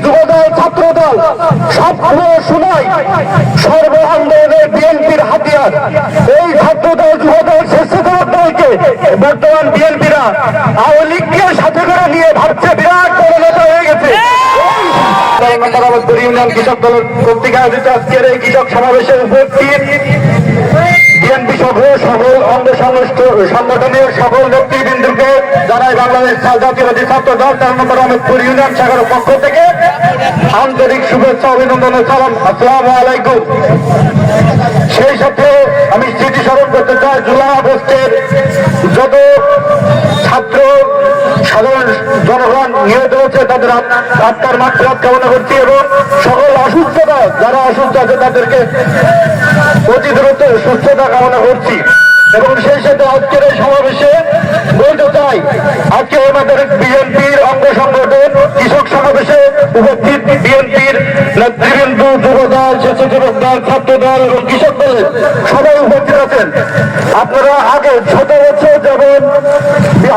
যুবদল ছাত্রদল সবসময় শোনায় সর্ব আন্দোলনের বিএনপির হাতিয়ার। এই ছাত্রদল যুবদল স্বেচ্ছাসেবক দলকে বর্তমান বিএনপিরা আওয়ামী লীগকে সাথে করে নিয়ে ভাবছে বিরাট বড় নেতা হয়ে গেছে। ইউনিয়ন কৃষক দলের কর্তৃক আয়োজিত আজকের এই কৃষক সমাবেশের উপস্থিত বিএনপি সহ সকল অঙ্গ সংগঠনের সকল নেতৃবৃন্দকে জানাই বাংলাদেশ জাতীয়বাদী ছাত্র দল 4 নম্বর আহমেদপুর ইউনিয়ন শাখার পক্ষ থেকে আন্তরিক শুভেচ্ছা অভিনন্দন ও সালাম। আসসালামু আলাইকুম। সেই সাথে আমি স্মৃতি স্মরণ করতে চাই জুলাই আগস্টের যত ছাত্র সাধারণ জনগণ নিহত হচ্ছে তাদের আত্মার মাত্রা কামনা করছি এবং সকল অসুস্থতা যারা অসুস্থ আছে তাদেরকে অতি দ্রুত সুস্থতা কামনা করছি। এবং সেই সাথে আজকের এই সমাবেশে বলতে চাই আজকে আমাদের বিএনপির অঙ্গ সংগঠন কৃষক সমাবেশে উপস্থিত বিএনপির নেতৃবৃন্দ, যুবদল, স্বেচ্ছাসেবক দল, ছাত্র দল এবং কৃষক দলের সবাই উপস্থিত আছেন। আপনারা আগে 7 বছর যেমন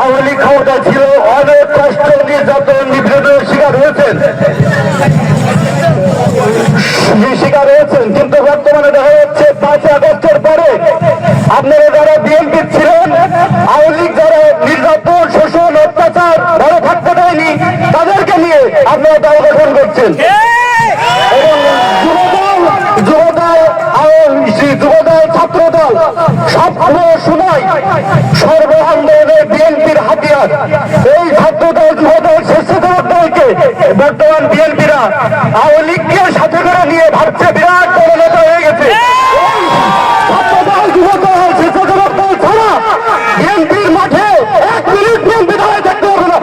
আওয়ামী লীগ ক্ষমতা ছিল অনেক কষ্ট নির্যাতন নিপীড়নের শিকার হয়েছেন কিন্তু বর্তমানে দেখা যাচ্ছে 5 আগস্টের পরে আপনারা যারা বিএনপি ছিলেন আওয়ামী লীগ যারা নির্যাতন শোষণ অত্যাচার ভালো থাকতে দেয়নি তাদেরকে নিয়ে আপনারা দল গঠন করছেন এবং যুবদল ছাত্রদল সবসময় শোনায় সর্ব আন্দোলনের বিএনপির হাতিয়ার। এই ছাত্রদল যুবদল স্বেচ্ছাসেবক দলকে বর্তমান বিএনপিরা আওয়ামী লীগকে সাথে করে নিয়ে ভাবছে বিরাট বড় নেতা হয়ে গেছে। ছাত্রদল যুবদল স্বেচ্ছাসেবক দল ছাড়া বিএনপির মাঠে 1 মিনিট বিএনপি দাঁড়ায় থাকতে হবে না।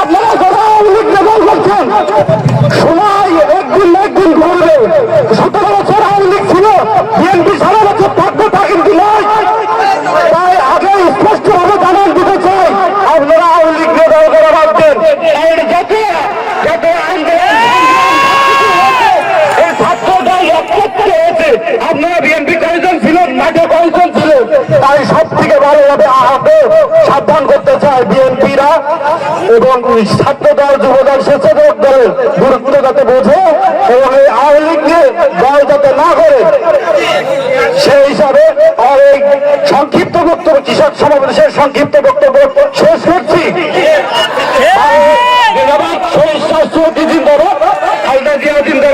আপনারা যারা আওয়ামী লীগ দল করছেন শোনায় একদিন ঘুরবে। 17 বছর আওয়ামী লীগ ছিল, বিএনপি সারা বছর থাকবে তা কিন্তু নয়। তাই আগে স্পষ্টভাবে জানান দিতে চাই আপনারা আওয়ামী লীগকে দল করা বাদ দেন। এই ছাত্র দল একত্রে হয়েছে, আপনারা বিএনপি কয়েকজন ছিলেন, মাঠে কয়েকজন ছিলেন। তাই সব থেকে ভালোভাবে আহত সাবধান করতে চায় বিএনপিরা এবং ছাত্র দল যুবদল স্বেচ্ছাসেবক দলের গুরুত্ব যাতে বোঝে এবং এই আওয়ামী লীগকে দল যাতে না করে সেই হিসাবে অনেক সংক্ষিপ্ত বক্তব্য কৃষক সমাবেশের সংক্ষিপ্ত বক্তব্য শেষ করছি। জিন্দাবাদ, শহীদ রাষ্ট্রপতি জিন্দাবাদ, খালেদা জিয়া জিন্দাবাদ।